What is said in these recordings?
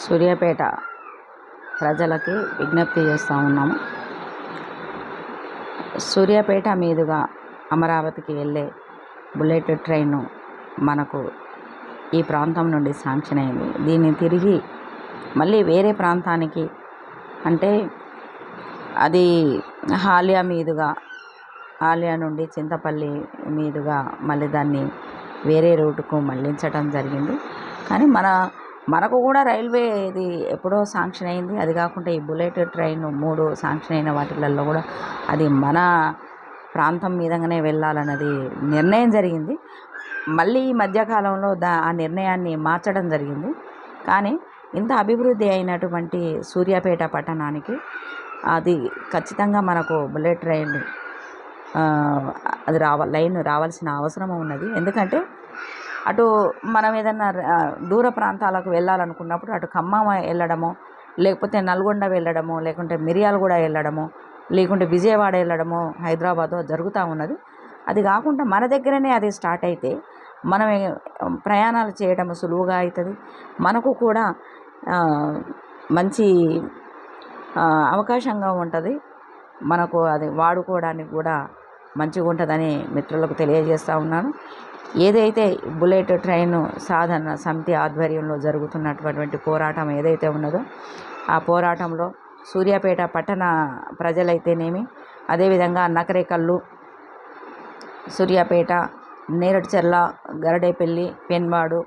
సూర్యాపేట ప్రజలకి విజ్ఞప్తి చేస్తూ ఉన్నాము. సూర్యాపేట మీదుగా అమరావతికి వెళ్ళే బుల్లెట్ ట్రైన్ మనకు ఈ ప్రాంతం నుండి శాంక్షన్ అయింది. దీన్ని తిరిగి మళ్ళీ వేరే ప్రాంతానికి, అంటే అది హాలియా మీదుగా, హాలియా నుండి చింతపల్లి మీదుగా మళ్ళీ దాన్ని వేరే రూటుకు మళ్ళించడం జరిగింది. కానీ మనకు కూడా రైల్వే ఇది ఎప్పుడో శాంక్షన్ అయింది. అది కాకుండా ఈ బుల్లెట్ ట్రైన్ 3 శాంక్షన్ అయిన వాటిలలో కూడా అది మన ప్రాంతం మీదగానే వెళ్ళాలన్నది నిర్ణయం జరిగింది. మళ్ళీ ఈ మధ్యకాలంలో ఆ నిర్ణయాన్ని మార్చడం జరిగింది. కానీ ఇంత అభివృద్ధి అయినటువంటి సూర్యాపేట పట్టణానికి అది ఖచ్చితంగా మనకు బుల్లెట్ ట్రైన్ అది లైన్ రావాల్సిన అవసరం ఉన్నది. ఎందుకంటే అటు మనం ఏదన్నా దూర ప్రాంతాలకు వెళ్ళాలనుకున్నప్పుడు అటు ఖమ్మం వెళ్ళడము, లేకపోతే నల్గొండ వెళ్ళడము, లేకుంటే మిర్యాలగూడ వెళ్ళడము, లేకుంటే విజయవాడ వెళ్ళడము, హైదరాబాదు జరుగుతూ ఉన్నది. అది కాకుండా మన దగ్గరనే అది స్టార్ట్ అయితే మనం ప్రయాణాలు చేయడం సులువుగా అవుతుంది. మనకు కూడా మంచి అవకాశంగా ఉంటుంది. మనకు అది వాడుకోవడానికి కూడా మంచిగా ఉంటుందని మిత్రులకు తెలియజేస్తూ ఉన్నాను. ఏదైతే బుల్లెట్ ట్రైన్ సాధన సమితి ఆధ్వర్యంలో జరుగుతున్నటువంటి పోరాటం ఏదైతే ఉన్నదో ఆ పోరాటంలో సూర్యాపేట పట్టణ ప్రజలైతేనేమి, అదేవిధంగా నకరేకల్లు, సూర్యాపేట, నేరడ్చర్ల, గరడేపల్లి, పెన్వాడు,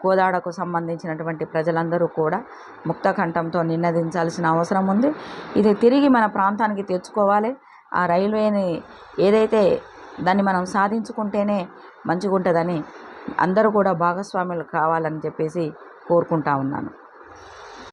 కోదాడకు సంబంధించినటువంటి ప్రజలందరూ కూడా ముక్తకంఠంతో నినదించాల్సిన అవసరం ఉంది. ఇది తిరిగి మన ప్రాంతానికి తెచ్చుకోవాలి. ఆ రైల్వేని ఏదైతే దాన్ని మనం సాధించుకుంటేనే మంచిగా ఉంటుందని అందరూ కూడా భాగస్వాములు కావాలని చెప్పేసి కోరుకుంటా ఉన్నాను.